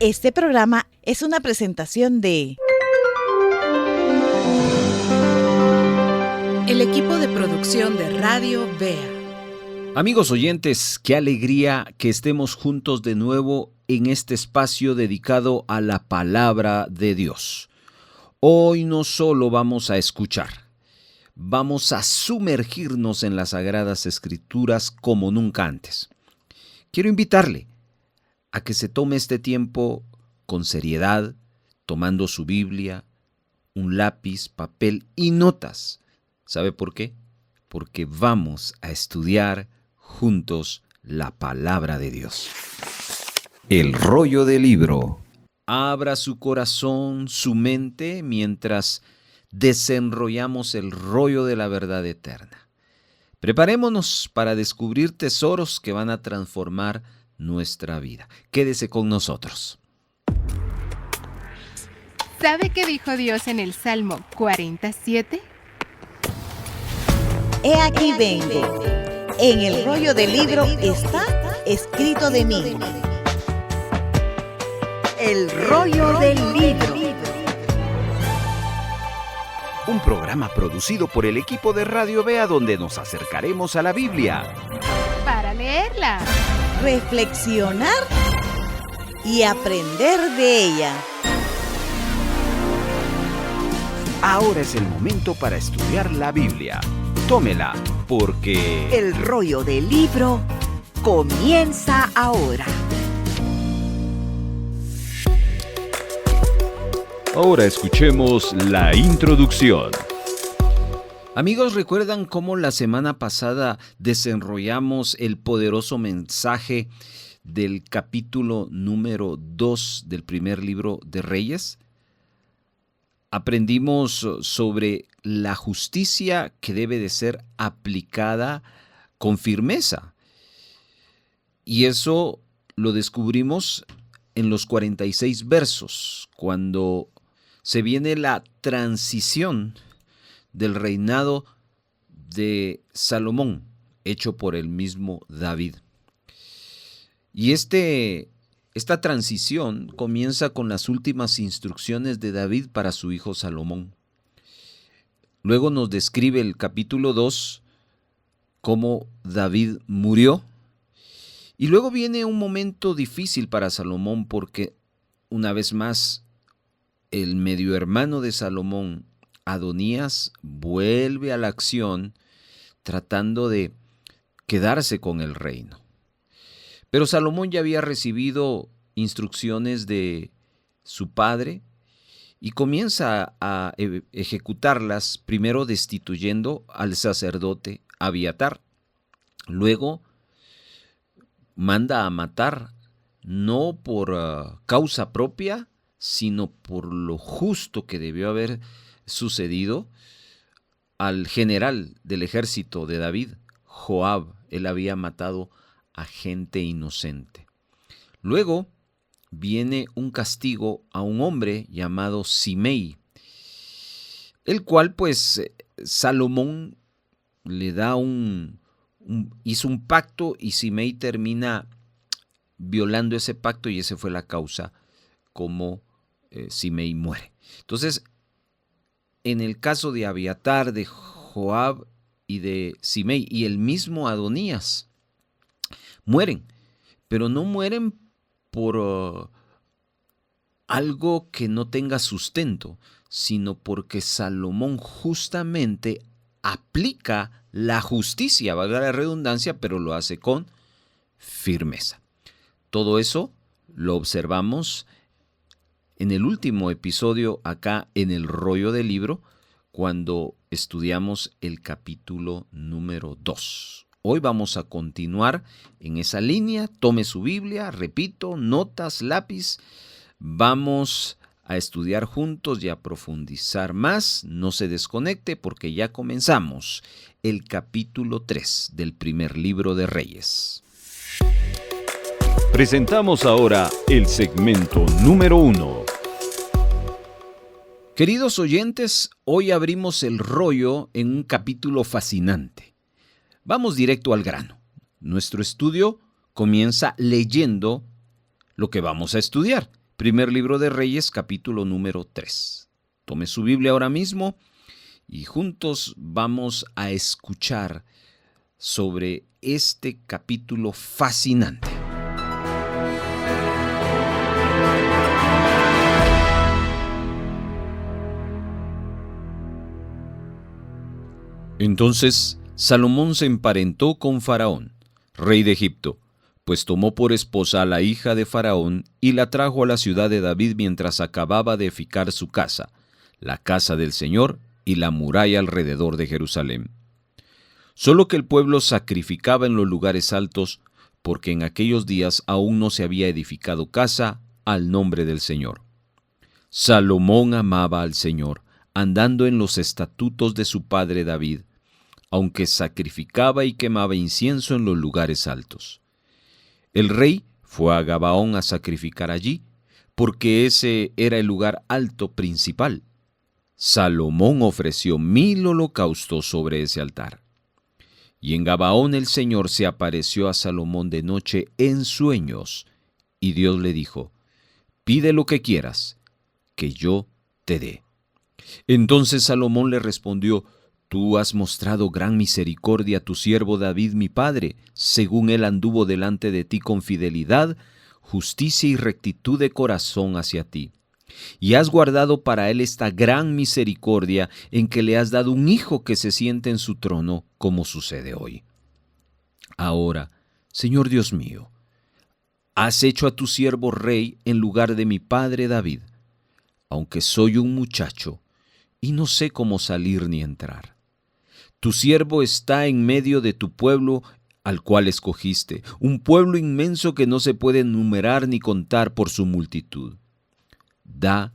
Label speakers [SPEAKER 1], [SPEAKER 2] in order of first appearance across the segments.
[SPEAKER 1] Este programa es una presentación de
[SPEAKER 2] el equipo de producción de Radio Vea.
[SPEAKER 3] Amigos oyentes, qué alegría que estemos juntos de nuevo en este espacio dedicado a la palabra de Dios. Hoy no solo vamos a escuchar, vamos a sumergirnos en las Sagradas Escrituras como nunca antes. Quiero invitarle a que se tome este tiempo con seriedad, tomando su Biblia, un lápiz, papel y notas. ¿Sabe por qué? Porque vamos a estudiar juntos la palabra de Dios. El rollo del libro. Abra su corazón, su mente, mientras desenrollamos el rollo de la verdad eterna. Preparémonos para descubrir tesoros que van a transformar nuestra vida. Quédese con nosotros.
[SPEAKER 4] ¿Sabe qué dijo Dios en el Salmo 47?
[SPEAKER 1] He aquí vengo. En el rollo del libro está escrito de mí. El rollo del libro.
[SPEAKER 3] Un programa producido por el equipo de Radio Vea, donde nos acercaremos a la Biblia
[SPEAKER 4] Para leerla,
[SPEAKER 1] Reflexionar y aprender de ella.
[SPEAKER 3] Ahora es el momento para estudiar la Biblia. Tómela, porque
[SPEAKER 1] El rollo del libro comienza ahora.
[SPEAKER 5] Ahora escuchemos la introducción.
[SPEAKER 3] Amigos, ¿recuerdan cómo la semana pasada desenrollamos el poderoso mensaje del capítulo número 2 del primer libro de Reyes? Aprendimos sobre la justicia que debe de ser aplicada con firmeza. Y eso lo descubrimos en los 46 versos, cuando se viene la transición del reinado de Salomón, hecho por el mismo David. Y esta transición comienza con las últimas instrucciones de David para su hijo Salomón. Luego nos describe el capítulo 2 cómo David murió. Y luego viene un momento difícil para Salomón, porque una vez más el medio hermano de Salomón, Adonías, vuelve a la acción tratando de quedarse con el reino. Pero Salomón ya había recibido instrucciones de su padre y comienza a ejecutarlas, primero destituyendo al sacerdote Abiatar. Luego manda a matar, no por causa propia, sino por lo justo que debió haber sucedido, al general del ejército de David, Joab. Él había matado a gente inocente. Luego viene un castigo a un hombre llamado Simei, el cual pues Salomón le da hizo un pacto, y Simei termina violando ese pacto, y esa fue la causa como Simei muere. Entonces, en el caso de Abiatar, de Joab y de Simei y el mismo Adonías, mueren, pero no mueren por algo que no tenga sustento, sino porque Salomón justamente aplica la justicia, valga la redundancia, pero lo hace con firmeza. Todo eso lo observamos en el último episodio acá en el rollo del libro, cuando estudiamos el capítulo número 2. Hoy vamos a continuar en esa línea. Tome su Biblia, repito, notas, lápiz. Vamos a estudiar juntos y a profundizar más. No se desconecte, porque ya comenzamos el capítulo 3 del primer libro de Reyes.
[SPEAKER 5] Presentamos ahora el segmento número 1.
[SPEAKER 3] Queridos oyentes, hoy abrimos el rollo en un capítulo fascinante. Vamos directo al grano. Nuestro estudio comienza leyendo lo que vamos a estudiar, Primer libro de Reyes, capítulo número 3. Tome su Biblia ahora mismo y juntos vamos a escuchar sobre este capítulo fascinante. Entonces Salomón se emparentó con Faraón, rey de Egipto, pues tomó por esposa a la hija de Faraón y la trajo a la ciudad de David mientras acababa de edificar su casa, la casa del Señor y la muralla alrededor de Jerusalén. Solo que el pueblo sacrificaba en los lugares altos, porque en aquellos días aún no se había edificado casa al nombre del Señor. Salomón amaba al Señor, andando en los estatutos de su padre David, aunque sacrificaba y quemaba incienso en los lugares altos. El rey fue a Gabaón a sacrificar allí, porque ese era el lugar alto principal. Salomón ofreció 1000 holocaustos sobre ese altar. Y en Gabaón el Señor se apareció a Salomón de noche en sueños, y Dios le dijo: «Pide lo que quieras, que yo te dé». Entonces Salomón le respondió: «Tú has mostrado gran misericordia a tu siervo David mi padre, según él anduvo delante de ti con fidelidad, justicia y rectitud de corazón hacia ti. Y has guardado para él esta gran misericordia en que le has dado un hijo que se siente en su trono, como sucede hoy. Ahora, Señor Dios mío, has hecho a tu siervo rey en lugar de mi padre David, aunque soy un muchacho y no sé cómo salir ni entrar. Tu siervo está en medio de tu pueblo al cual escogiste, un pueblo inmenso que no se puede enumerar ni contar por su multitud. Da,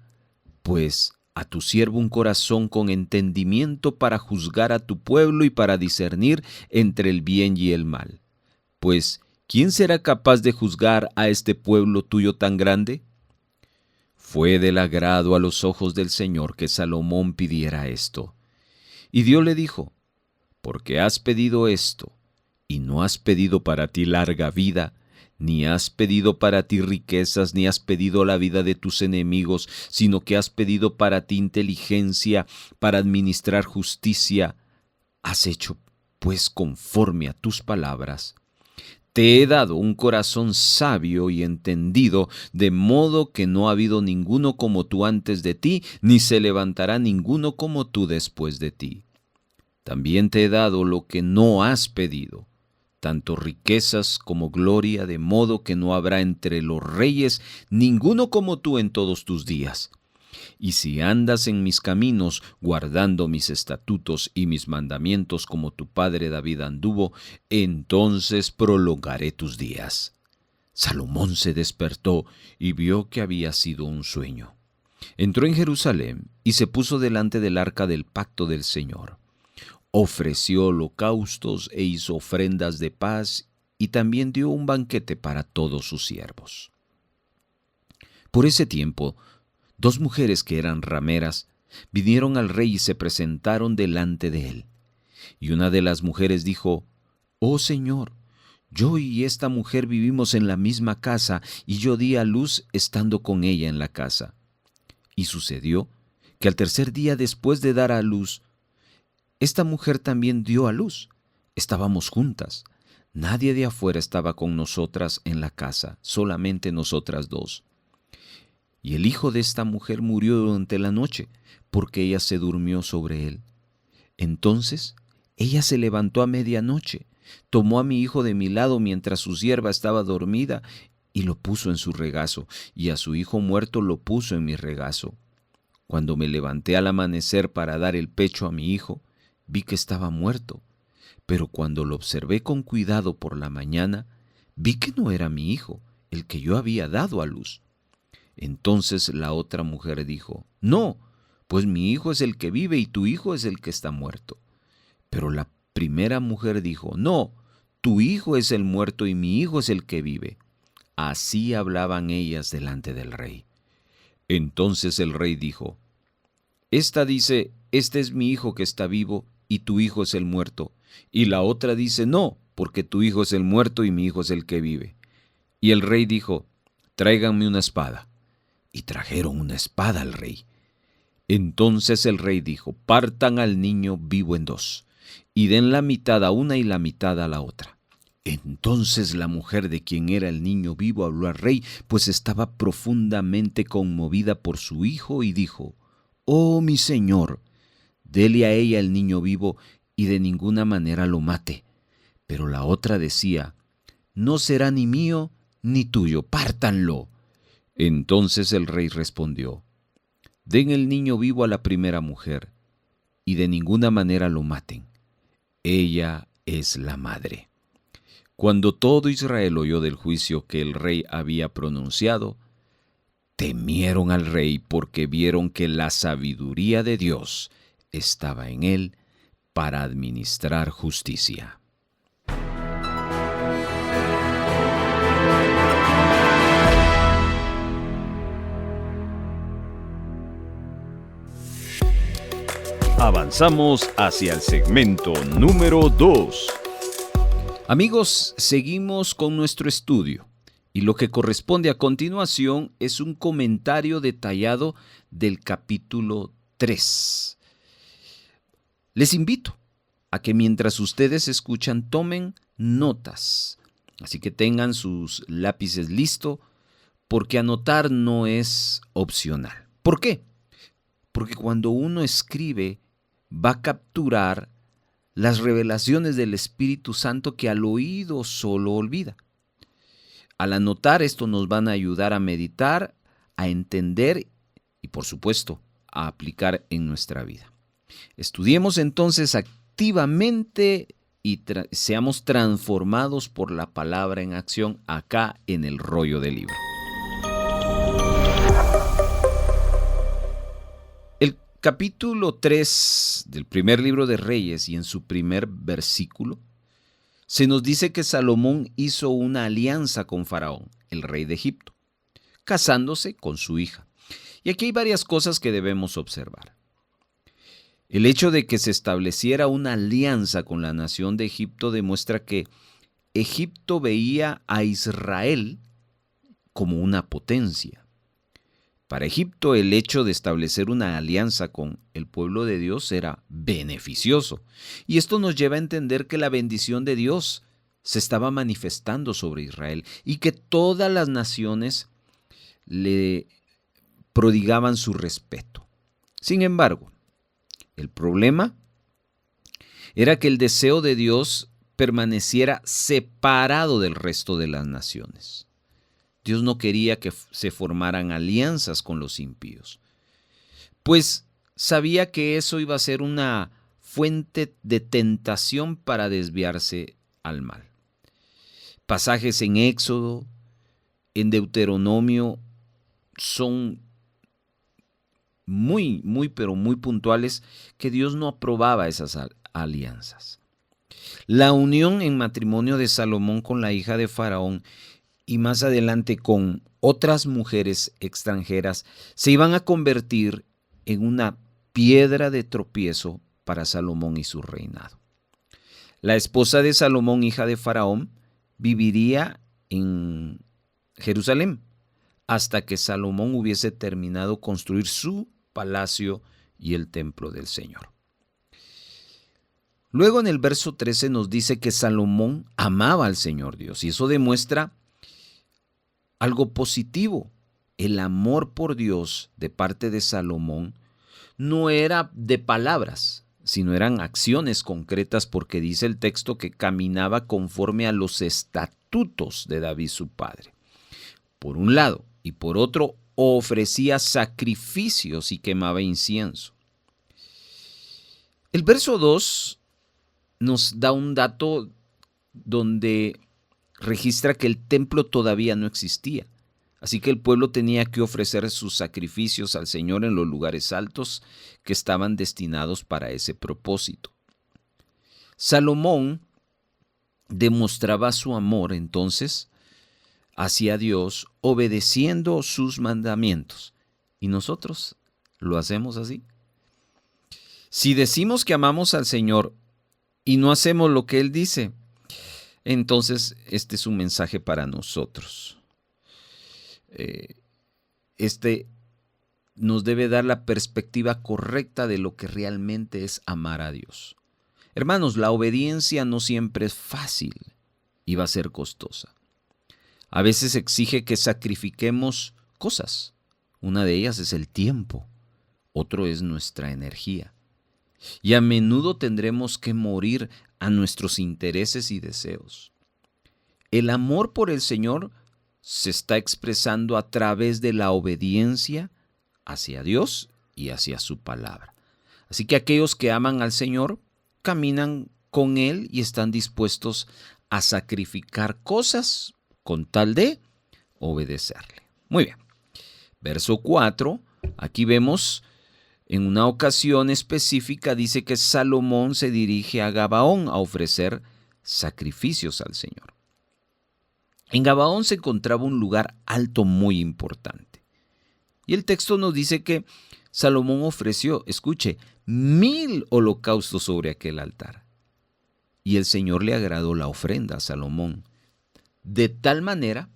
[SPEAKER 3] pues, a tu siervo un corazón con entendimiento para juzgar a tu pueblo y para discernir entre el bien y el mal. Pues, ¿quién será capaz de juzgar a este pueblo tuyo tan grande?». Fue del agrado a los ojos del Señor que Salomón pidiera esto. Y Dios le dijo: «Porque has pedido esto, y no has pedido para ti larga vida, ni has pedido para ti riquezas, ni has pedido la vida de tus enemigos, sino que has pedido para ti inteligencia, para administrar justicia. Has hecho, pues, conforme a tus palabras. Te he dado un corazón sabio y entendido, de modo que no ha habido ninguno como tú antes de ti, ni se levantará ninguno como tú después de ti. También te he dado lo que no has pedido, tanto riquezas como gloria, de modo que no habrá entre los reyes ninguno como tú en todos tus días. Y si andas en mis caminos, guardando mis estatutos y mis mandamientos como tu padre David anduvo, entonces prolongaré tus días». Salomón se despertó y vio que había sido un sueño. Entró en Jerusalén y se puso delante del arca del pacto del Señor. Ofreció holocaustos e hizo ofrendas de paz, y también dio un banquete para todos sus siervos. Por ese tiempo, 2 mujeres que eran rameras vinieron al rey y se presentaron delante de él. Y una de las mujeres dijo: «Oh Señor, yo y esta mujer vivimos en la misma casa, y yo di a luz estando con ella en la casa. Y sucedió que al tercer día después de dar a luz, esta mujer también dio a luz. Estábamos juntas. Nadie de afuera estaba con nosotras en la casa, solamente nosotras 2. Y el hijo de esta mujer murió durante la noche, porque ella se durmió sobre él. Entonces ella se levantó a medianoche, tomó a mi hijo de mi lado mientras su sierva estaba dormida y lo puso en su regazo, y a su hijo muerto lo puso en mi regazo. Cuando me levanté al amanecer para dar el pecho a mi hijo, vi que estaba muerto, pero cuando lo observé con cuidado por la mañana, vi que no era mi hijo, el que yo había dado a luz». Entonces la otra mujer dijo: «No, pues mi hijo es el que vive y tu hijo es el que está muerto». Pero la primera mujer dijo: «No, tu hijo es el muerto y mi hijo es el que vive». Así hablaban ellas delante del rey. Entonces el rey dijo: «Esta dice: este es mi hijo que está vivo y tu hijo es el muerto. Y la otra dice: no, porque tu hijo es el muerto y mi hijo es el que vive». Y el rey dijo: «Tráiganme una espada». y trajeron una espada al rey. Entonces el rey dijo: partan al niño vivo en dos, y den la mitad a una y la mitad a la otra. Entonces la mujer de quien era el niño vivo habló al rey, pues estaba profundamente conmovida por su hijo, y dijo: oh mi señor, dele a ella el niño vivo y de ninguna manera lo mate. Pero la otra decía: no será ni mío ni tuyo, pártanlo. Entonces el rey respondió: den el niño vivo a la primera mujer y de ninguna manera lo maten. Ella es la madre. Cuando todo Israel oyó del juicio que el rey había pronunciado, temieron al rey porque vieron que la sabiduría de Dios estaba en él para administrar justicia.
[SPEAKER 5] Avanzamos hacia el segmento número 2.
[SPEAKER 3] Amigos, seguimos con nuestro estudio y lo que corresponde a continuación es un comentario detallado del capítulo 3. Les invito a que mientras ustedes escuchan tomen notas, así que tengan sus lápices listos, porque anotar no es opcional. ¿Por qué? Porque cuando uno escribe va a capturar las revelaciones del Espíritu Santo que al oído solo olvida. Al anotar esto nos van a ayudar a meditar, a entender y por supuesto a aplicar en nuestra vida. Estudiemos entonces activamente y seamos transformados por la palabra en acción acá en el rollo del libro. El capítulo 3 del primer libro de Reyes y en su primer versículo se nos dice que Salomón hizo una alianza con Faraón, el rey de Egipto, casándose con su hija. Y aquí hay varias cosas que debemos observar. El hecho de que se estableciera una alianza con la nación de Egipto demuestra que Egipto veía a Israel como una potencia. Para Egipto, el hecho de establecer una alianza con el pueblo de Dios era beneficioso. Y esto nos lleva a entender que la bendición de Dios se estaba manifestando sobre Israel y que todas las naciones le prodigaban su respeto. Sin embargo, el problema era que el deseo de Dios permaneciera separado del resto de las naciones. Dios no quería que se formaran alianzas con los impíos, pues sabía que eso iba a ser una fuente de tentación para desviarse al mal. Pasajes en Éxodo, en Deuteronomio, son muy puntuales que Dios no aprobaba esas alianzas. La unión en matrimonio de Salomón con la hija de Faraón y más adelante con otras mujeres extranjeras se iban a convertir en una piedra de tropiezo para Salomón y su reinado. La esposa de Salomón, hija de Faraón, viviría en Jerusalén hasta que Salomón hubiese terminado construir su palacio y el templo del Señor. Luego en el verso 13 nos dice que Salomón amaba al Señor Dios y eso demuestra algo positivo. El amor por Dios de parte de Salomón no era de palabras, sino eran acciones concretas, porque dice el texto que caminaba conforme a los estatutos de David su padre. Por un lado, y por otro, ofrecía sacrificios y quemaba incienso. El verso 2 nos da un dato donde registra que el templo todavía no existía. Así que el pueblo tenía que ofrecer sus sacrificios al Señor en los lugares altos que estaban destinados para ese propósito. Salomón demostraba su amor entonces hacia Dios obedeciendo sus mandamientos. ¿Y nosotros lo hacemos así? Si decimos que amamos al Señor y no hacemos lo que Él dice, entonces este es un mensaje para nosotros. Este nos debe dar la perspectiva correcta de lo que realmente es amar a Dios. Hermanos, la obediencia no siempre es fácil y va a ser costosa. A veces exige que sacrifiquemos cosas. Una de ellas es el tiempo, otro es nuestra energía. Y a menudo tendremos que morir a nuestros intereses y deseos. El amor por el Señor se está expresando a través de la obediencia hacia Dios y hacia su palabra. Así que aquellos que aman al Señor caminan con Él y están dispuestos a sacrificar cosas con tal de obedecerle. Muy bien. Verso 4, aquí vemos en una ocasión específica, dice que Salomón se dirige a Gabaón a ofrecer sacrificios al Señor. En Gabaón se encontraba un lugar alto muy importante. Y el texto nos dice que Salomón ofreció, escuche, 1000 holocaustos sobre aquel altar. Y el Señor le agradó la ofrenda a Salomón, de tal manera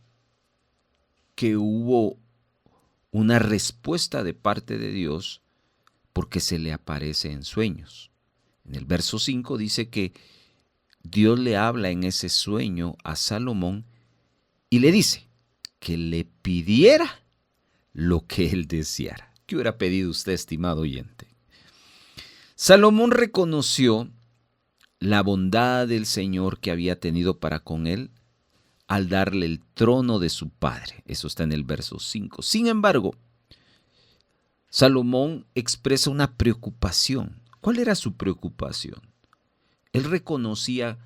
[SPEAKER 3] que hubo una respuesta de parte de Dios porque se le aparece en sueños. En el verso 5 dice que Dios le habla en ese sueño a Salomón y le dice que le pidiera lo que él deseara. ¿Qué hubiera pedido usted, estimado oyente? Salomón reconoció la bondad del Señor que había tenido para con él al darle el trono de su padre. Eso está en el verso 5. Sin embargo, Salomón expresa una preocupación. ¿Cuál era su preocupación? Él reconocía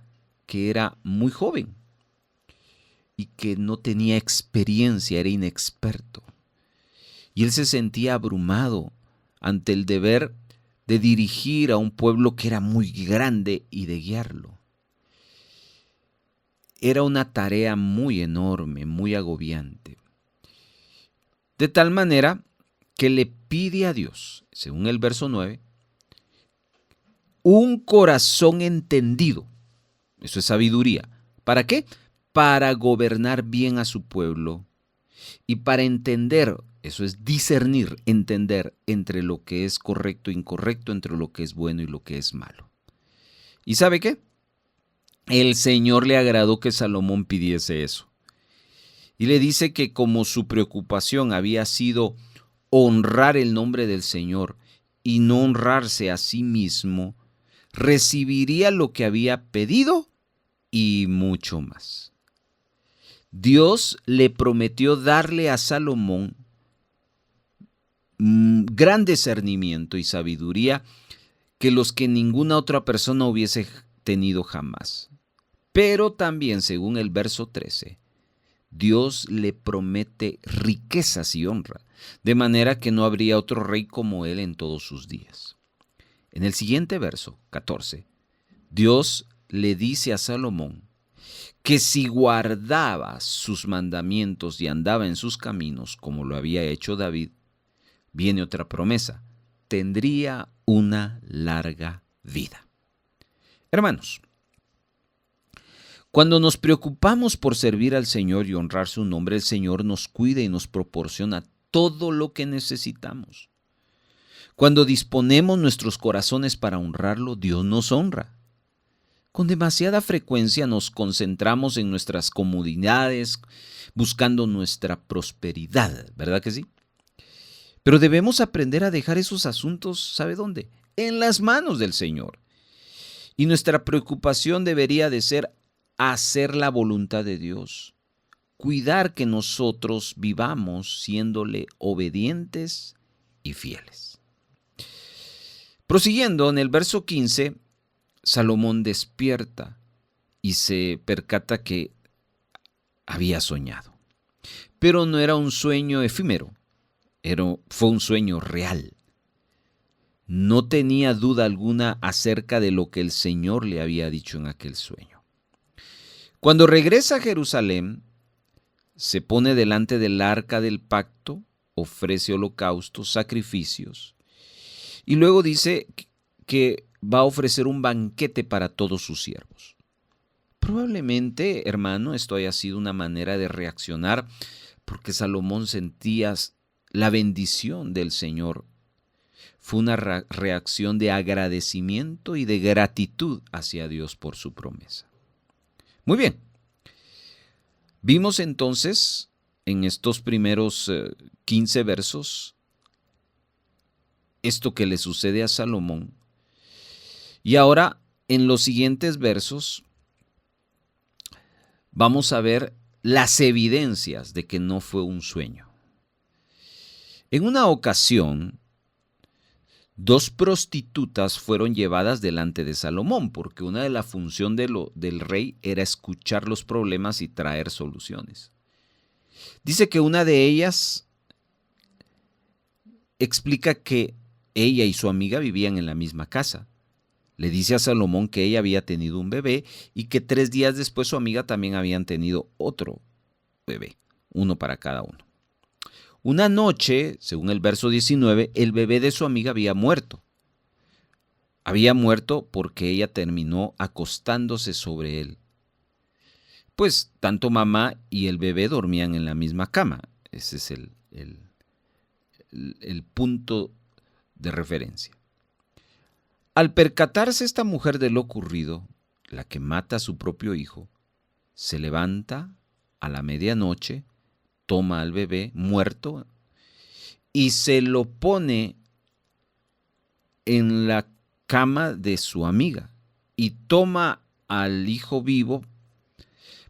[SPEAKER 3] que era muy joven y que no tenía experiencia, era inexperto. Y él se sentía abrumado ante el deber de dirigir a un pueblo que era muy grande y de guiarlo. Era una tarea muy enorme, muy agobiante. De tal manera que le pide a Dios, según el verso 9, un corazón entendido. Eso es sabiduría. ¿Para qué? Para gobernar bien a su pueblo y para entender, eso es discernir, entender entre lo que es correcto e incorrecto, entre lo que es bueno y lo que es malo. ¿Y sabe qué? El Señor le agradó que Salomón pidiese eso. Y le dice que como su preocupación había sido honrar el nombre del Señor y no honrarse a sí mismo, recibiría lo que había pedido y mucho más. Dios le prometió darle a Salomón gran discernimiento y sabiduría que los que ninguna otra persona hubiese tenido jamás. Pero también, según el verso 13, Dios le promete riquezas y honra, de manera que no habría otro rey como él en todos sus días. En el siguiente verso, 14, Dios le dice a Salomón que si guardaba sus mandamientos y andaba en sus caminos, como lo había hecho David, viene otra promesa, tendría una larga vida. Hermanos, cuando nos preocupamos por servir al Señor y honrar su nombre, el Señor nos cuida y nos proporciona todo lo que necesitamos. Cuando disponemos nuestros corazones para honrarlo, Dios nos honra. Con demasiada frecuencia nos concentramos en nuestras comodidades, buscando nuestra prosperidad, ¿verdad que sí? Pero debemos aprender a dejar esos asuntos, ¿sabe dónde? En las manos del Señor. Y nuestra preocupación debería de ser hacer la voluntad de Dios, cuidar que nosotros vivamos siéndole obedientes y fieles. Prosiguiendo, en el verso 15, Salomón despierta y se percata que había soñado. Pero no era un sueño efímero, fue un sueño real. No tenía duda alguna acerca de lo que el Señor le había dicho en aquel sueño. Cuando regresa a Jerusalén, se pone delante del arca del pacto, ofrece holocaustos, sacrificios, y luego dice que va a ofrecer un banquete para todos sus siervos. Probablemente, hermano, esto haya sido una manera de reaccionar porque Salomón sentía la bendición del Señor fue una reacción de agradecimiento y de gratitud hacia Dios por su promesa. Muy bien. Vimos entonces en estos primeros 15 versos esto que le sucede a Salomón. Y ahora en los siguientes versos vamos a ver las evidencias de que no fue un sueño. En una ocasión, 2 prostitutas fueron llevadas delante de Salomón, porque una de las funciones del rey era escuchar los problemas y traer soluciones. Dice que una de ellas explica que ella y su amiga vivían en la misma casa. Le dice a Salomón que ella había tenido un bebé y que 3 días después su amiga también habían tenido otro bebé, uno para cada uno. Una noche, según el verso 19, el bebé de su amiga había muerto. Había muerto porque ella terminó acostándose sobre él. Pues tanto mamá y el bebé dormían en la misma cama. Ese es el punto de referencia. Al percatarse esta mujer de lo ocurrido, la que mata a su propio hijo, se levanta a la medianoche, toma al bebé muerto y se lo pone en la cama de su amiga y toma al hijo vivo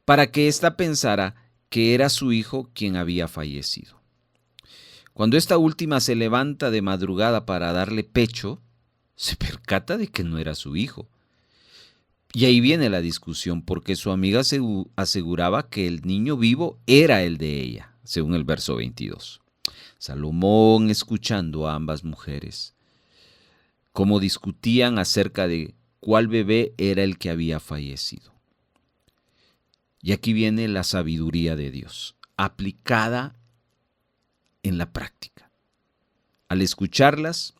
[SPEAKER 3] para que ésta pensara que era su hijo quien había fallecido. Cuando esta última se levanta de madrugada para darle pecho, se percata de que no era su hijo. Y ahí viene la discusión, porque su amiga aseguraba que el niño vivo era el de ella, según el verso 22. Salomón, escuchando a ambas mujeres, cómo discutían acerca de cuál bebé era el que había fallecido. Y aquí viene la sabiduría de Dios, aplicada en la práctica. Al escucharlas,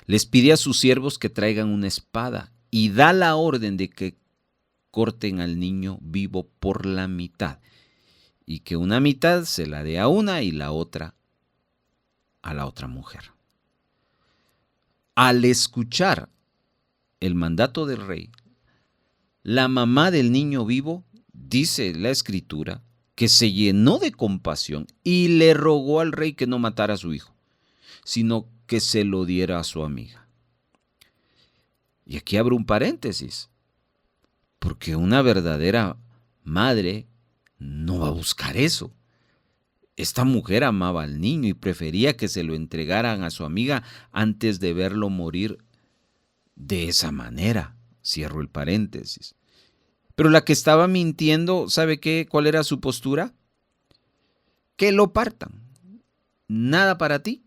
[SPEAKER 3] les pide a sus siervos que traigan una espada y da la orden de que corten al niño vivo por la mitad y que una mitad se la dé a una y la otra a la otra mujer. Al escuchar el mandato del rey, la mamá del niño vivo, dice la Escritura, que se llenó de compasión y le rogó al rey que no matara a su hijo, sino que se lo diera a su amiga. Y aquí abro un paréntesis, porque una verdadera madre no va a buscar eso. Esta mujer amaba al niño y prefería que se lo entregaran a su amiga antes de verlo morir de esa manera. Cierro el paréntesis. Pero la que estaba mintiendo, ¿sabe qué? ¿Cuál era su postura? Que lo partan. Nada para ti,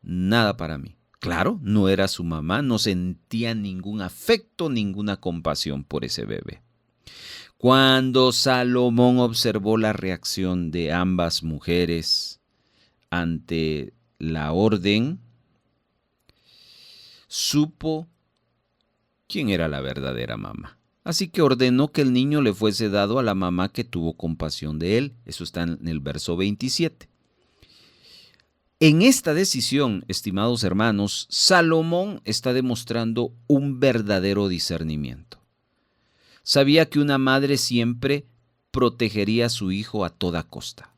[SPEAKER 3] nada para mí. Claro, no era su mamá, no sentía ningún afecto, ninguna compasión por ese bebé. Cuando Salomón observó la reacción de ambas mujeres ante la orden, supo quién era la verdadera mamá. Así que ordenó que el niño le fuese dado a la mamá que tuvo compasión de él. Eso está en el verso 27. En esta decisión, estimados hermanos, Salomón está demostrando un verdadero discernimiento. Sabía que una madre siempre protegería a su hijo a toda costa.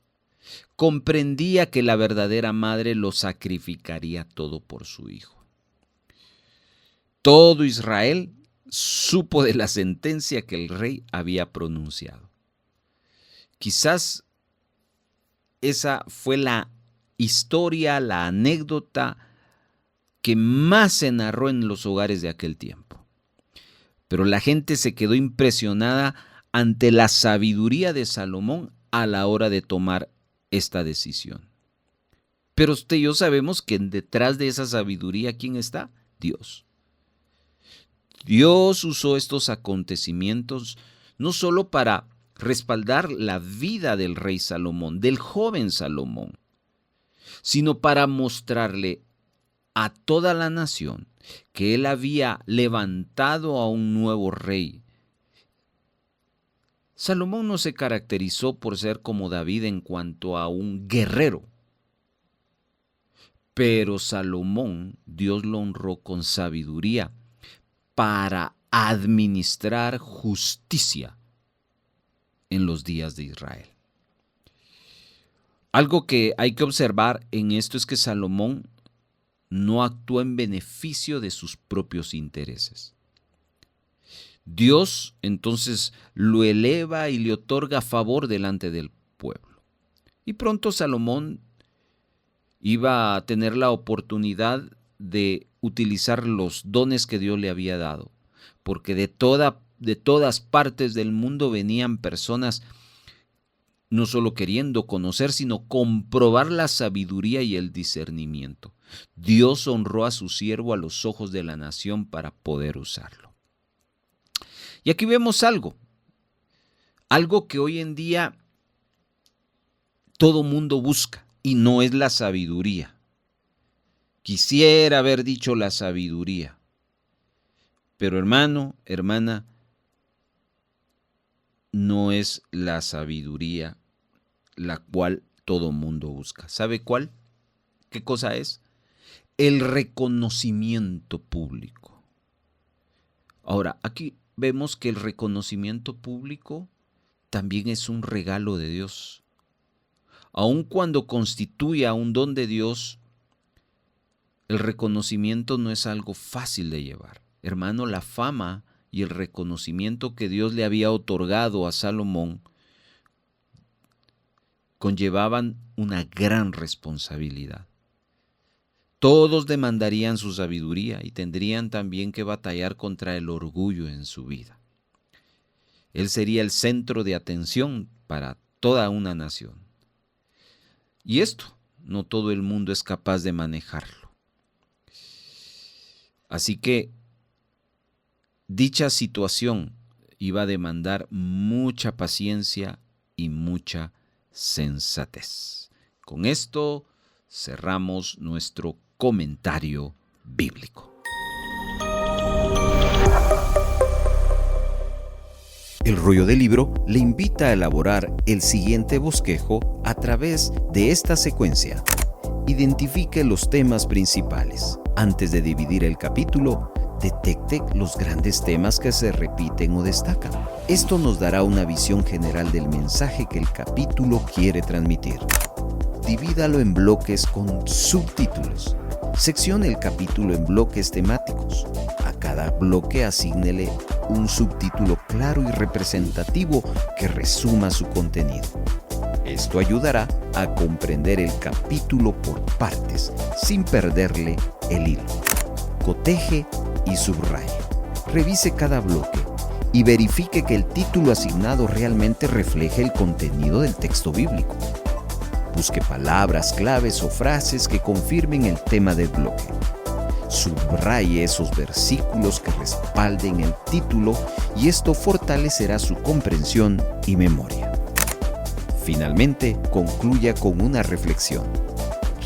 [SPEAKER 3] Comprendía que la verdadera madre lo sacrificaría todo por su hijo. Todo Israel supo de la sentencia que el rey había pronunciado. Quizás esa fue la historia, la anécdota que más se narró en los hogares de aquel tiempo. Pero la gente se quedó impresionada ante la sabiduría de Salomón a la hora de tomar esta decisión. Pero usted y yo sabemos que detrás de esa sabiduría, ¿quién está? Dios. Dios usó estos acontecimientos no solo para respaldar la vida del rey Salomón, del joven Salomón, sino para mostrarle a toda la nación que él había levantado a un nuevo rey. Salomón no se caracterizó por ser como David en cuanto a un guerrero, Pero Salomón, Dios lo honró con sabiduría para administrar justicia en los días de Israel. Algo que hay que observar en esto es que Salomón no actuó en beneficio de sus propios intereses. Dios entonces lo eleva y le otorga favor delante del pueblo. Y pronto Salomón iba a tener la oportunidad de utilizar los dones que Dios le había dado, porque de todas partes del mundo venían personas no solo queriendo conocer, sino comprobar la sabiduría y el discernimiento. Dios honró a su siervo a los ojos de la nación para poder usarlo. Y aquí vemos algo que hoy en día todo mundo busca, y no es la sabiduría. Quisiera haber dicho la sabiduría, pero hermano, hermana, no es la sabiduría la cual todo mundo busca. ¿Sabe cuál? ¿Qué cosa es? El reconocimiento público. Ahora, aquí vemos que el reconocimiento público también es un regalo de Dios. Aun cuando constituya un don de Dios, el reconocimiento no es algo fácil de llevar. Hermano, la fama y el reconocimiento que Dios le había otorgado a Salomón conllevaban una gran responsabilidad. Todos demandarían su sabiduría y tendrían también que batallar contra el orgullo en su vida. Él sería el centro de atención para toda una nación. Y esto no todo el mundo es capaz de manejarlo. Así que dicha situación iba a demandar mucha paciencia y mucha sensatez. Con esto cerramos nuestro comentario bíblico.
[SPEAKER 6] El Rollo del Libro le invita a elaborar el siguiente bosquejo a través de esta secuencia. Identifique los temas principales. Antes de dividir el capítulo, detecte los grandes temas que se repiten o destacan. Esto nos dará una visión general del mensaje que el capítulo quiere transmitir. Divídalo en bloques con subtítulos. Seccione el capítulo en bloques temáticos. A cada bloque asígnele un subtítulo claro y representativo que resuma su contenido. Esto ayudará a comprender el capítulo por partes, sin perderle el hilo. Coteje y subraye. Revise cada bloque y verifique que el título asignado realmente refleje el contenido del texto bíblico. Busque palabras claves o frases que confirmen el tema del bloque. Subraye esos versículos que respalden el título y esto fortalecerá su comprensión y memoria. Finalmente, concluya con una reflexión.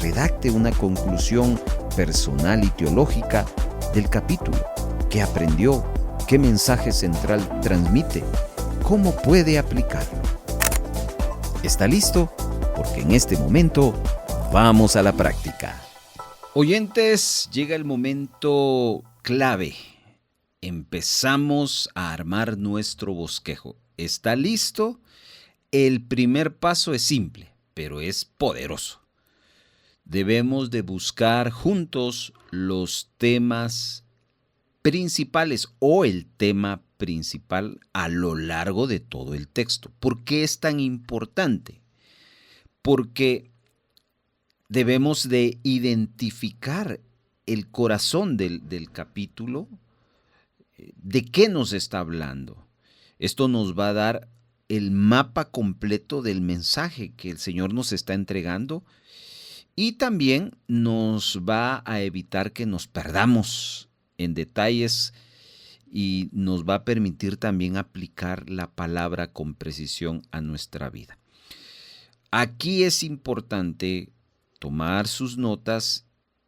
[SPEAKER 6] Redacte una conclusión personal y teológica del capítulo. ¿Qué aprendió? ¿Qué mensaje central transmite? ¿Cómo puede aplicarlo? ¿Está listo? Porque en este momento vamos a la práctica.
[SPEAKER 3] Oyentes, llega el momento clave. Empezamos a armar nuestro bosquejo. ¿Está listo? El primer paso es simple, pero es poderoso. Debemos de buscar juntos los temas principales o el tema principal a lo largo de todo el texto. ¿Por qué es tan importante? Porque debemos de identificar el corazón del capítulo, de qué nos está hablando. Esto nos va a dar el mapa completo del mensaje que el Señor nos está entregando y también nos va a evitar que nos perdamos en detalles y nos va a permitir también aplicar la palabra con precisión a nuestra vida. Aquí es importante tomar sus notas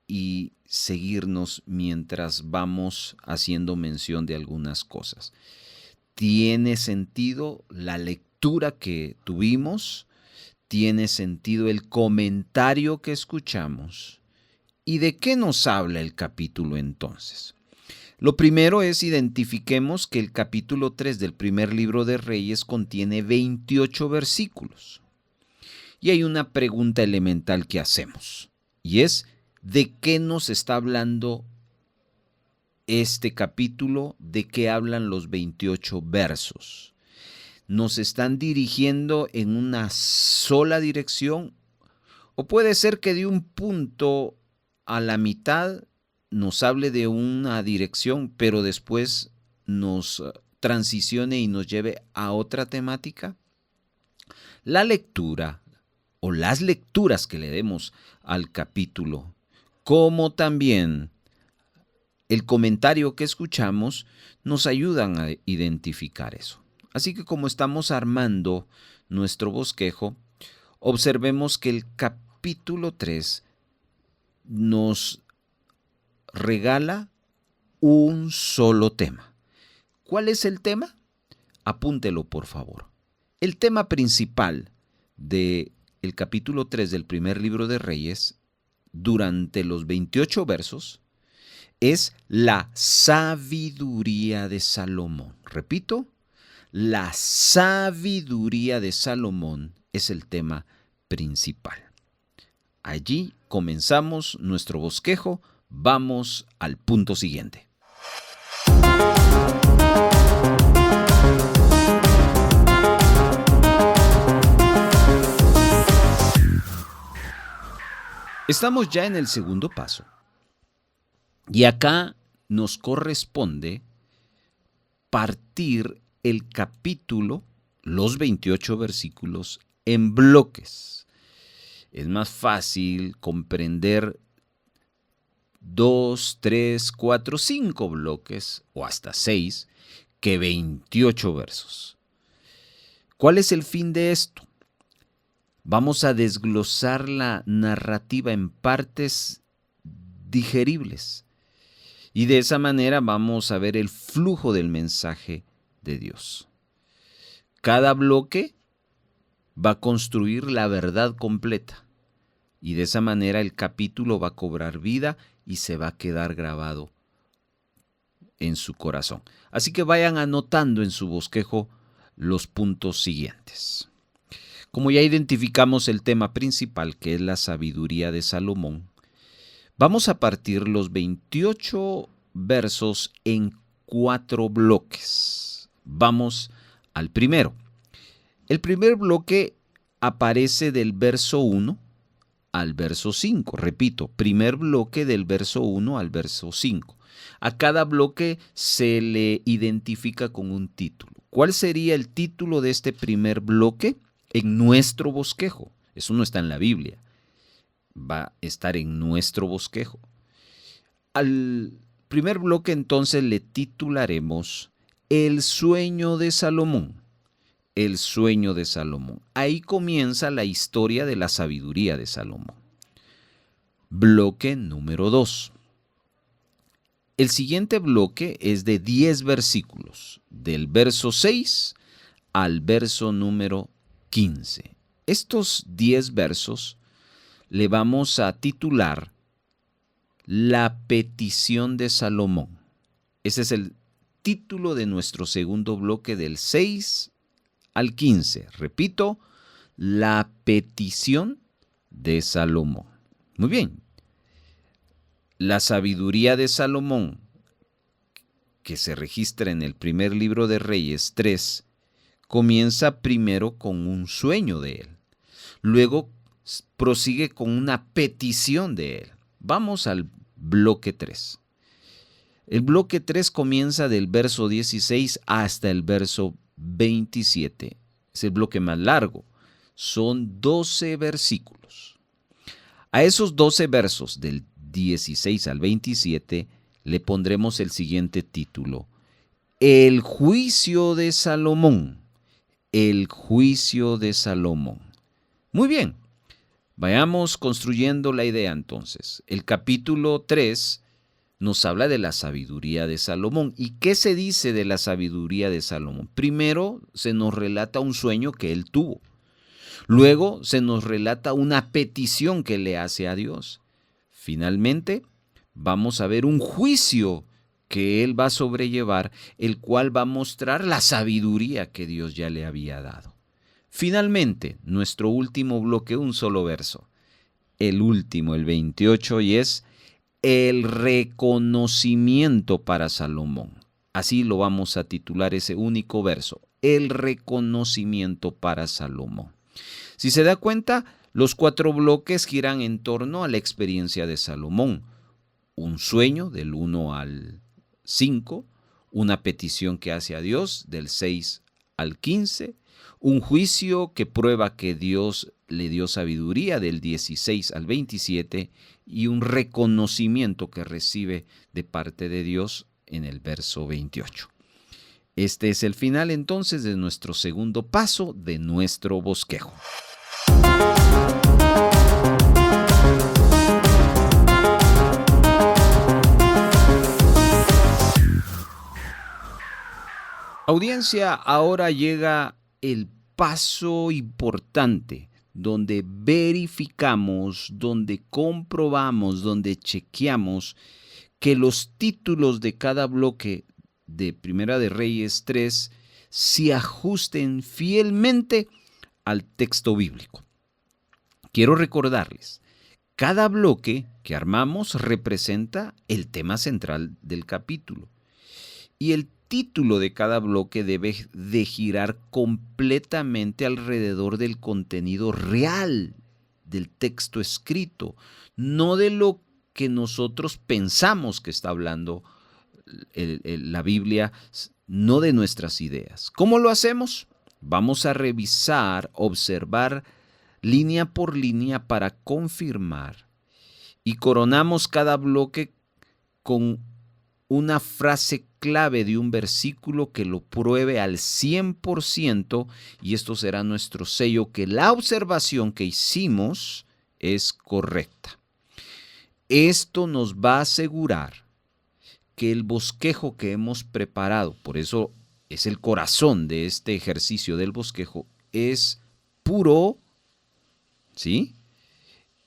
[SPEAKER 3] y seguirnos mientras vamos haciendo mención de algunas cosas. ¿Tiene sentido la lectura que tuvimos? ¿Tiene sentido el comentario que escuchamos? ¿Y de qué nos habla el capítulo entonces? Lo primero es identifiquemos que el capítulo 3 del primer libro de Reyes contiene 28 versículos. Y hay una pregunta elemental que hacemos, y es, ¿de qué nos está hablando este capítulo? ¿De qué hablan los 28 versos? ¿Nos están dirigiendo en una sola dirección? ¿O puede ser que de un punto a la mitad nos hable de una dirección, pero después nos transicione y nos lleve a otra temática? La lectura o las lecturas que le demos al capítulo, como también el comentario que escuchamos, nos ayudan a identificar eso. Así que como estamos armando nuestro bosquejo, observemos que el capítulo 3 nos regala un solo tema. ¿Cuál es el tema? Apúntelo, por favor. El tema principal del capítulo 3 del primer libro de Reyes, durante los 28 versos, es la sabiduría de Salomón. Repito, la sabiduría de Salomón es el tema principal. Allí comenzamos nuestro bosquejo. Vamos al punto siguiente. Estamos ya en el segundo paso. Y acá nos corresponde partir el capítulo, los 28 versículos, en bloques. Es más fácil comprender 2, 3, 4, 5 bloques, o hasta 6, que 28 versos. ¿Cuál es el fin de esto? Vamos a desglosar la narrativa en partes digeribles. Y de esa manera vamos a ver el flujo del mensaje de Dios. Cada bloque va a construir la verdad completa. Y de esa manera el capítulo va a cobrar vida y se va a quedar grabado en su corazón. Así que vayan anotando en su bosquejo los puntos siguientes. Como ya identificamos el tema principal, que es la sabiduría de Salomón, vamos a partir los 28 versos en 4 bloques. Vamos al primero. El primer bloque aparece del verso 1 al verso 5. Repito, primer bloque del verso 1 al verso 5. A cada bloque se le identifica con un título. ¿Cuál sería el título de este primer bloque? En nuestro bosquejo. Eso no está en la Biblia. Va a estar en nuestro bosquejo. Al primer bloque entonces le titularemos El sueño de Salomón. El sueño de Salomón. Ahí comienza la historia de la sabiduría de Salomón. Bloque número 2. El siguiente bloque es de 10 versículos, del verso 6 al verso número 15. Estos 10 versos le vamos a titular La petición de Salomón. Ese es el título de nuestro segundo bloque del 6 al 15. Repito, la petición de Salomón. Muy bien. La sabiduría de Salomón, que se registra en el primer libro de Reyes 3, comienza primero con un sueño de él. Luego prosigue con una petición de él. Vamos al bloque 3. El bloque 3 comienza del verso 16 hasta el verso 27. Es el bloque más largo. Son 12 versículos. A esos 12 versos del 16 al 27 le pondremos el siguiente título: El juicio de Salomón. El juicio de Salomón. Muy bien. Vayamos construyendo la idea entonces. El capítulo 3 nos habla de la sabiduría de Salomón. ¿Y qué se dice de la sabiduría de Salomón? Primero se nos relata un sueño que él tuvo. Luego se nos relata una petición que le hace a Dios. Finalmente, vamos a ver un juicio que él va a sobrellevar, el cual va a mostrar la sabiduría que Dios ya le había dado. Finalmente, nuestro último bloque, un solo verso. El último, el 28, y es el reconocimiento para Salomón. Así lo vamos a titular ese único verso, el reconocimiento para Salomón. Si se da cuenta, los 4 bloques giran en torno a la experiencia de Salomón. Un sueño del 1 al 5, una petición que hace a Dios del 6 al 15, un juicio que prueba que Dios le dio sabiduría del 16 al 27 y un reconocimiento que recibe de parte de Dios en el verso 28. Este es el final entonces de nuestro segundo paso de nuestro bosquejo. Audiencia, ahora llega el paso importante donde verificamos, donde comprobamos, donde chequeamos que los títulos de cada bloque de Primera de Reyes 3 se ajusten fielmente al texto bíblico. Quiero recordarles, cada bloque que armamos representa el tema central del capítulo y el título de cada bloque debe de girar completamente alrededor del contenido real del texto escrito, no de lo que nosotros pensamos que está hablando la Biblia, no de nuestras ideas. ¿Cómo lo hacemos? Vamos a revisar, observar línea por línea para confirmar y coronamos cada bloque con una frase clave de un versículo que lo pruebe al 100% y esto será nuestro sello que la observación que hicimos es correcta. Esto nos va a asegurar que el bosquejo que hemos preparado, por eso es el corazón de este ejercicio del bosquejo, es puro, ¿sí?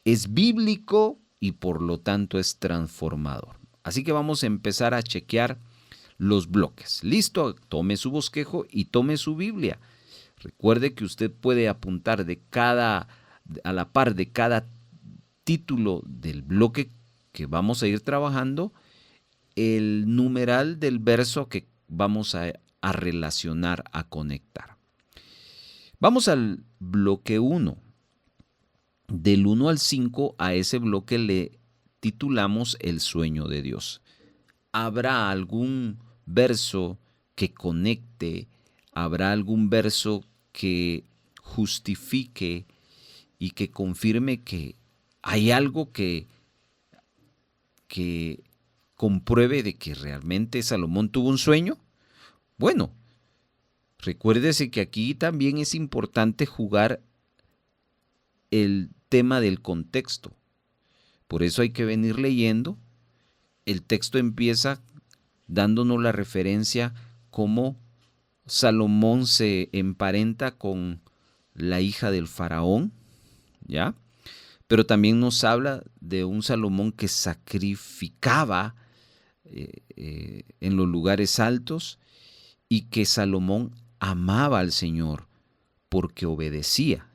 [SPEAKER 3] Es bíblico y por lo tanto es transformador. Así que vamos a empezar a chequear los bloques. ¿Listo? Tome su bosquejo y tome su Biblia. Recuerde que usted puede apuntar a la par de cada título del bloque que vamos a ir trabajando, el numeral del verso que vamos a relacionar, a conectar. Vamos al bloque 1. Del 1 al 5 a ese bloque le titulamos El sueño de Dios. ¿Habrá algún verso que conecte? ¿Habrá algún verso que justifique y que confirme que hay algo que compruebe de que realmente Salomón tuvo un sueño? Bueno, recuérdese que aquí también es importante jugar el tema del contexto. Por eso hay que venir leyendo. El texto empieza dándonos la referencia cómo Salomón se emparenta con la hija del faraón, ¿ya? Pero también nos habla de un Salomón que sacrificaba en los lugares altos y que Salomón amaba al Señor porque obedecía.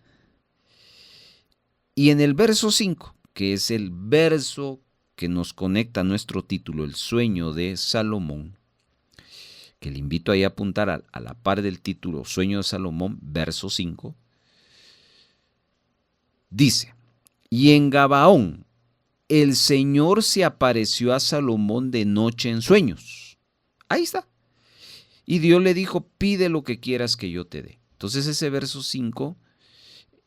[SPEAKER 3] Y en el verso 5, que es el verso que nos conecta a nuestro título, El sueño de Salomón, que le invito ahí a apuntar a la par del título Sueño de Salomón, verso 5, dice: y en Gabaón el Señor se apareció a Salomón de noche en sueños. Ahí está. Y Dios le dijo: pide lo que quieras que yo te dé. Entonces ese verso 5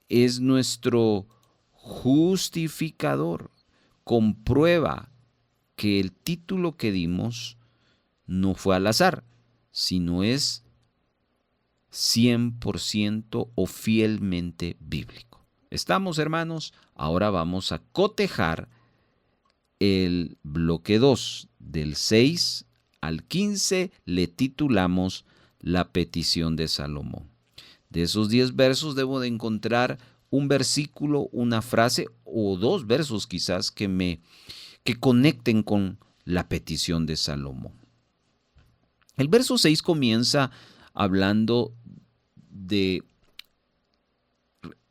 [SPEAKER 3] es nuestro justificador. Comprueba que el título que dimos no fue al azar, sino es 100% o fielmente bíblico. ¿Estamos, hermanos? Ahora vamos a cotejar el bloque 2 del 6 al 15, le titulamos La petición de Salomón. De esos 10 versos debo de encontrar un versículo, una frase o 2 versos quizás que conecten con la petición de Salomón. El verso 6 comienza hablando de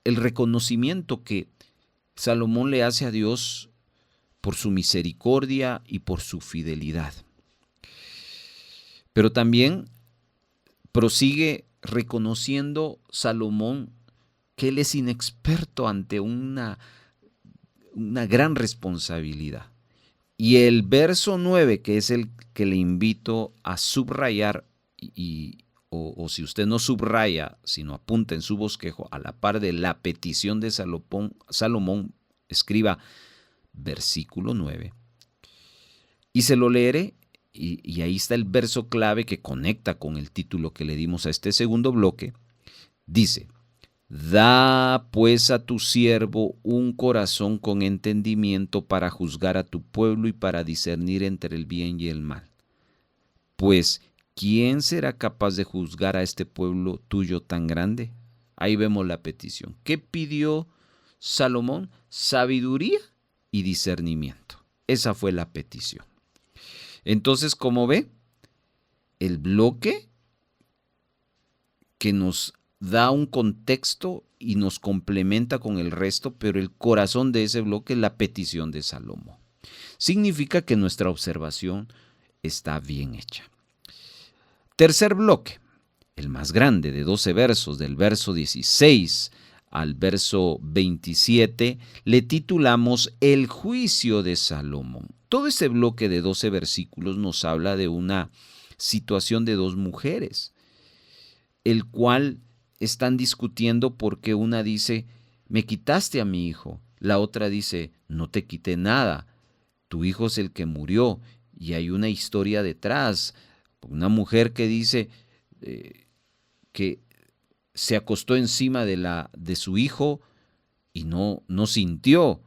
[SPEAKER 3] el reconocimiento que Salomón le hace a Dios por su misericordia y por su fidelidad. Pero también prosigue reconociendo Salomón que él es inexperto ante una gran responsabilidad. Y el verso 9, que es el que le invito a subrayar, o si usted no subraya, sino apunta en su bosquejo, a la par de la petición de Salomón, escriba versículo 9. Y se lo leeré, y ahí está el verso clave que conecta con el título que le dimos a este segundo bloque. Dice: da pues a tu siervo un corazón con entendimiento para juzgar a tu pueblo y para discernir entre el bien y el mal. Pues, ¿quién será capaz de juzgar a este pueblo tuyo tan grande? Ahí vemos la petición. ¿Qué pidió Salomón? Sabiduría y discernimiento. Esa fue la petición. Entonces, como ve, el bloque que nos da un contexto y nos complementa con el resto, pero el corazón de ese bloque es la petición de Salomón. Significa que nuestra observación está bien hecha. Tercer bloque, el más grande, de 12 versos, del verso 16 al verso 27, le titulamos El juicio de Salomón. Todo ese bloque de 12 versículos nos habla de una situación de 2 mujeres, el cual están discutiendo porque una dice: me quitaste a mi hijo. La otra dice: no te quité nada, tu hijo es el que murió. Y hay una historia detrás. Una mujer que dice que se acostó encima de su hijo y no sintió.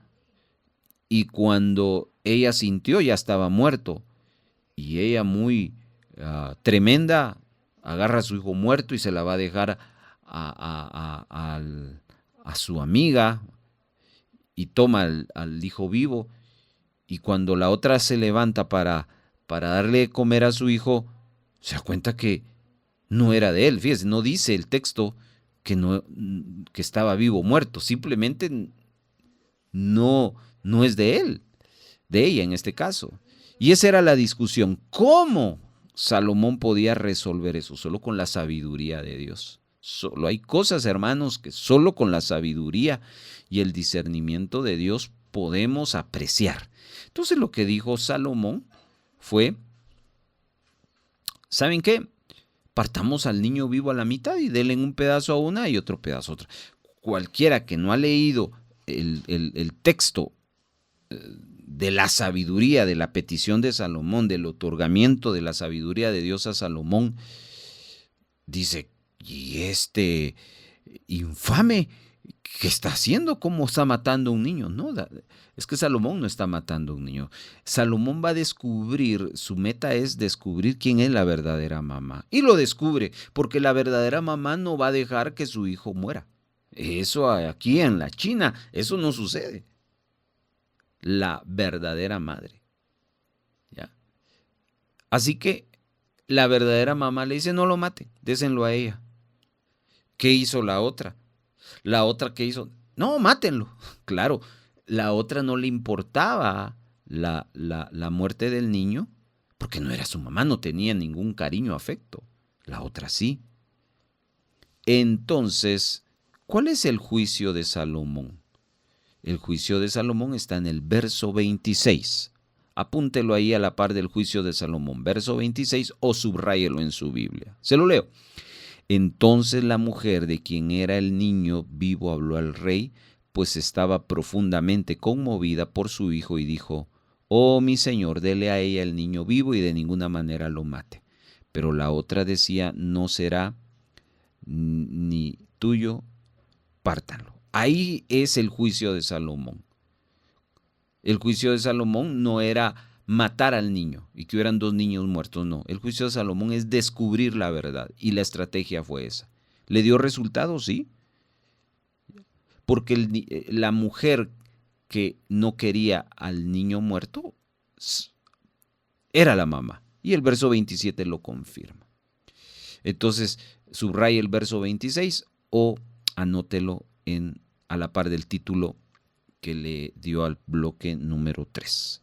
[SPEAKER 3] Y cuando ella sintió, ya estaba muerto. Y ella, muy tremenda, agarra a su hijo muerto y se la va a dejar a su amiga y toma al hijo vivo. Y cuando la otra se levanta para darle de comer a su hijo, se da cuenta que no era de él. Fíjese, no dice el texto que estaba vivo o muerto, simplemente no es de él, de ella en este caso. Y esa era la discusión. ¿Cómo Salomón podía resolver eso? Solo con la sabiduría de Dios. Solo hay cosas, hermanos, que solo con la sabiduría y el discernimiento de Dios podemos apreciar. Entonces lo que dijo Salomón fue: ¿saben qué? Partamos al niño vivo a la mitad y denle un pedazo a una y otro pedazo a otra. Cualquiera que no ha leído el texto de la sabiduría, de la petición de Salomón, del otorgamiento de la sabiduría de Dios a Salomón, dice: ¿y este infame qué está haciendo? ¿Cómo está matando a un niño? No, es que Salomón no está matando a un niño. Salomón va a descubrir, su meta es descubrir quién es la verdadera mamá. Y lo descubre, porque la verdadera mamá no va a dejar que su hijo muera. Eso aquí en la China, eso no sucede. La verdadera madre. ¿Ya? Así que la verdadera mamá le dice: no lo mate, désenlo a ella. ¿Qué hizo la otra? La otra, ¿qué hizo? No, mátenlo. Claro, la otra no le importaba la muerte del niño, porque no era su mamá, no tenía ningún cariño, afecto. La otra sí. Entonces, ¿cuál es el juicio de Salomón? El juicio de Salomón está en el verso 26. Apúntelo ahí a la par del juicio de Salomón, verso 26, o subráyelo en su Biblia. Se lo leo. Entonces la mujer de quien era el niño vivo habló al rey, pues estaba profundamente conmovida por su hijo, y dijo: oh, mi señor, dele a ella el niño vivo y de ninguna manera lo mate. Pero la otra decía: no será ni tuyo, pártanlo. Ahí es el juicio de Salomón. El juicio de Salomón no era matar al niño y que hubieran 2 niños muertos, no. El juicio de Salomón es descubrir la verdad, y la estrategia fue esa. ¿Le dio resultado? Sí. Porque la mujer que no quería al niño muerto era la mamá. Y el verso 27 lo confirma. Entonces, subraya el verso 26 o anótelo a la par del título que le dio al bloque número 3.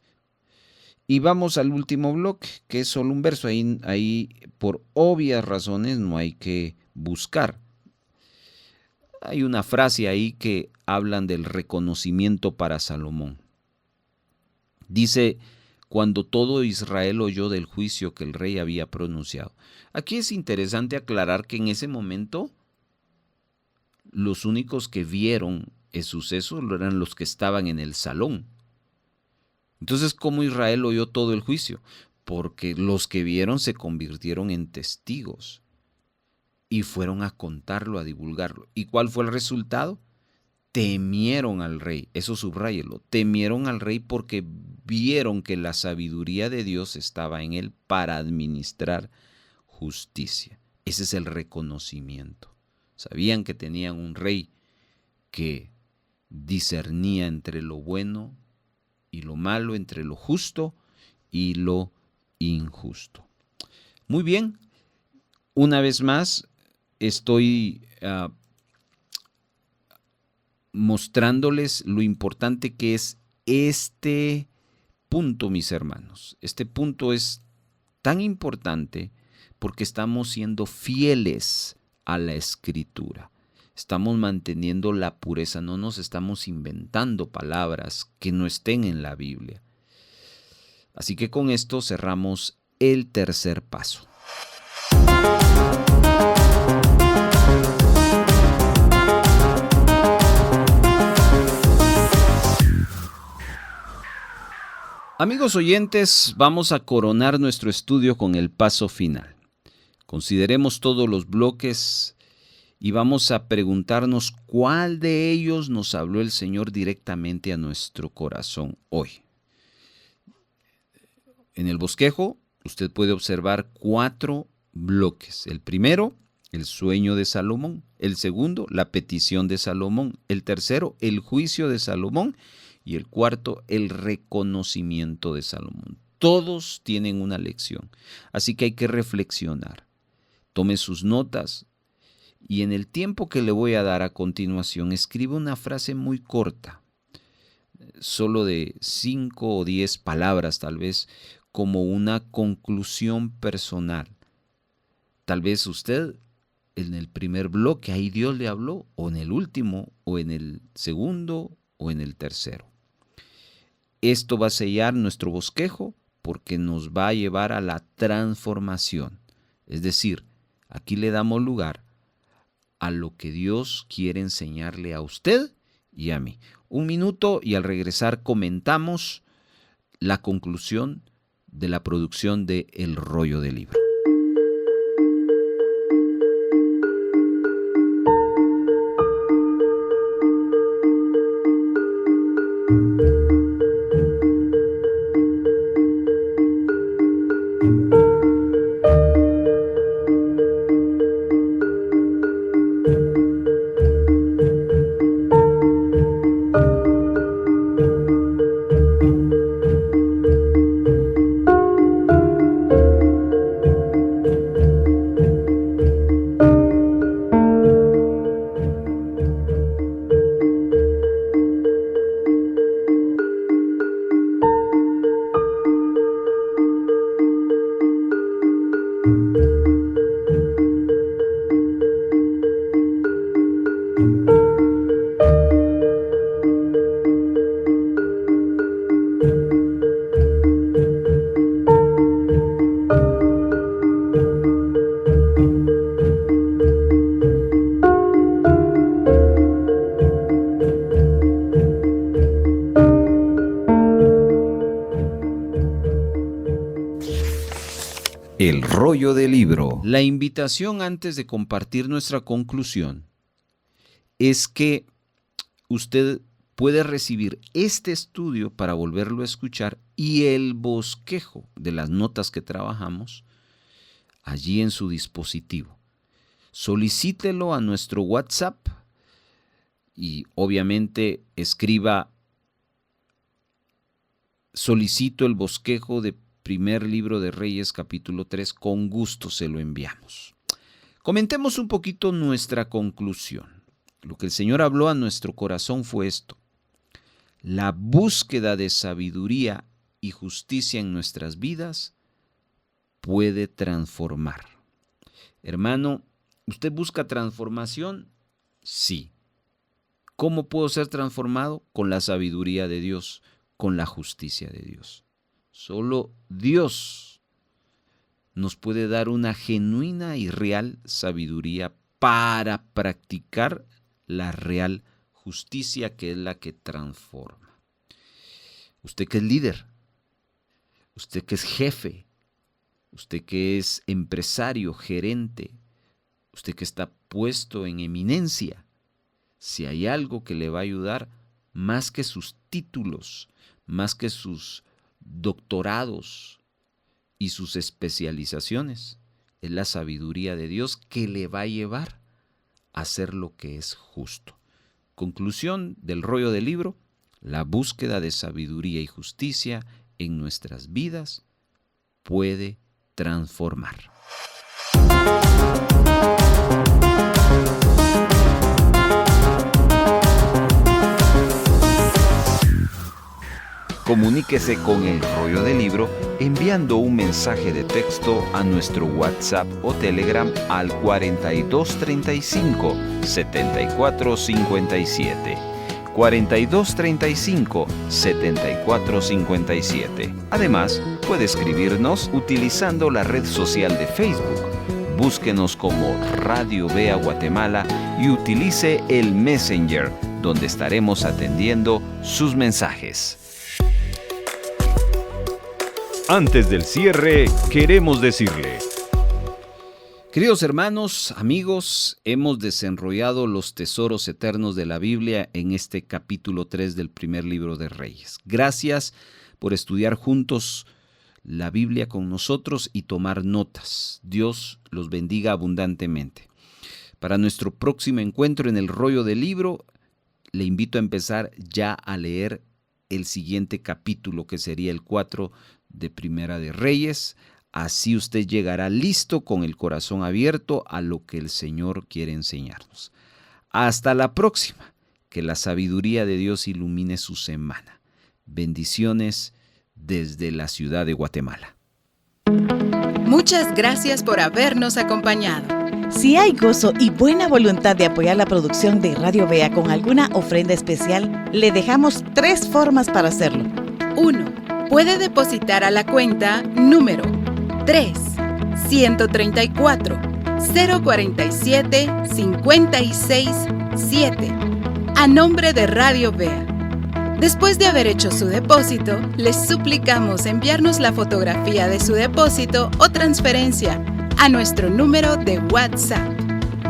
[SPEAKER 3] Y vamos al último bloque, que es solo un verso. Ahí por obvias razones no hay que buscar. Hay una frase ahí que hablan del reconocimiento para Salomón. Dice, cuando todo Israel oyó del juicio que el rey había pronunciado. Aquí es interesante aclarar que en ese momento los únicos que vieron el suceso eran los que estaban en el salón. Entonces, ¿cómo Israel oyó todo el juicio? Porque los que vieron se convirtieron en testigos y fueron a contarlo, a divulgarlo. ¿Y cuál fue el resultado? Temieron al rey, eso subráyelo, temieron al rey porque vieron que la sabiduría de Dios estaba en él para administrar justicia. Ese es el reconocimiento. Sabían que tenían un rey que discernía entre lo bueno y lo malo, entre lo justo y lo injusto. Muy bien, una vez más estoy mostrándoles lo importante que es este punto, mis hermanos. Este punto es tan importante porque estamos siendo fieles a la Escritura. Estamos manteniendo la pureza, no nos estamos inventando palabras que no estén en la Biblia. Así que con esto cerramos el tercer paso. Amigos oyentes, vamos a coronar nuestro estudio con el paso final. Consideremos todos los bloques y vamos a preguntarnos cuál de ellos nos habló el Señor directamente a nuestro corazón hoy. En el bosquejo, usted puede observar 4 bloques. El primero, el sueño de Salomón. El segundo, la petición de Salomón. El tercero, el juicio de Salomón. Y el cuarto, el reconocimiento de Salomón. Todos tienen una lección, así que hay que reflexionar. Tome sus notas y en el tiempo que le voy a dar a continuación, escriba una frase muy corta, solo de 5 o 10 palabras tal vez, como una conclusión personal. Tal vez usted en el primer bloque, ahí Dios le habló, o en el último, o en el segundo, o en el tercero. Esto va a sellar nuestro bosquejo porque nos va a llevar a la transformación. Es decir, aquí le damos lugar a lo que Dios quiere enseñarle a usted y a mí. 1 minuto y al regresar comentamos la conclusión de la producción de El Rollo del Libro. El rollo del libro. La invitación antes de compartir nuestra conclusión es que usted puede recibir este estudio para volverlo a escuchar y el bosquejo de las notas que trabajamos allí en su dispositivo. Solicítelo a nuestro WhatsApp y obviamente escriba solicito el bosquejo de primer libro de Reyes, capítulo 3, con gusto se lo enviamos. Comentemos un poquito nuestra conclusión. Lo que el Señor habló a nuestro corazón fue esto: la búsqueda de sabiduría y justicia en nuestras vidas puede transformar. Hermano, ¿usted busca transformación? Sí. ¿Cómo puedo ser transformado? Con la sabiduría de Dios, con la justicia de Dios. Solo Dios nos puede dar una genuina y real sabiduría para practicar la real justicia, que es la que transforma. Usted que es líder, usted que es jefe, usted que es empresario, gerente, usted que está puesto en eminencia, si hay algo que le va a ayudar, más que sus títulos, más que sus doctorados y sus especializaciones, es la sabiduría de Dios que le va a llevar a hacer lo que es justo. Conclusión del rollo del libro: la búsqueda de sabiduría y justicia en nuestras vidas puede transformar.
[SPEAKER 6] Comuníquese con el rollo del libro enviando un mensaje de texto a nuestro WhatsApp o Telegram al 4235 7457. 4235 7457. Además, puede escribirnos utilizando la red social de Facebook. Búsquenos como Radio Vea Guatemala y utilice el Messenger, donde estaremos atendiendo sus mensajes.
[SPEAKER 5] Antes del cierre, queremos decirle:
[SPEAKER 3] Queridos hermanos, amigos, hemos desenrollado los tesoros eternos de la Biblia en este capítulo 3 del primer libro de Reyes. Gracias por estudiar juntos la Biblia con nosotros y tomar notas. Dios los bendiga abundantemente. Para nuestro próximo encuentro en el rollo del libro, le invito a empezar ya a leer el siguiente capítulo, que sería el 4 de Primera de Reyes. Así usted llegará listo, con el corazón abierto a lo que el Señor quiere enseñarnos. Hasta la próxima. Que la sabiduría de Dios ilumine su semana. Bendiciones desde la ciudad de Guatemala.
[SPEAKER 2] Muchas gracias por habernos acompañado.
[SPEAKER 1] Si hay gozo y buena voluntad de apoyar la producción de Radio Vea con alguna ofrenda especial, le dejamos 3 formas para hacerlo.
[SPEAKER 2] 1. Puede depositar a la cuenta número 3-134-047-56-7 a nombre de Radio Vea. Después de haber hecho su depósito, les suplicamos enviarnos la fotografía de su depósito o transferencia a nuestro número de WhatsApp.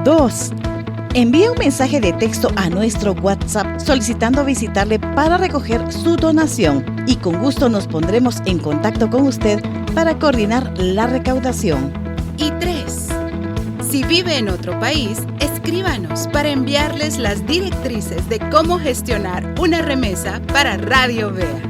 [SPEAKER 1] 2. Envíe un mensaje de texto a nuestro WhatsApp solicitando visitarle para recoger su donación y con gusto nos pondremos en contacto con usted para coordinar la recaudación.
[SPEAKER 2] Y 3. Si vive en otro país, escríbanos para enviarles las directrices de cómo gestionar una remesa para Radio Vea.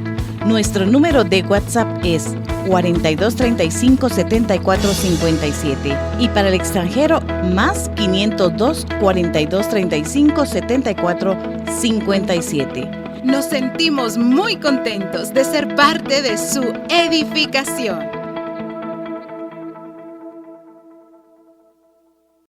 [SPEAKER 1] Nuestro número de WhatsApp es 4235 7457 y para el extranjero más 502 4235 7457.
[SPEAKER 2] Nos sentimos muy contentos de ser parte de su edificación.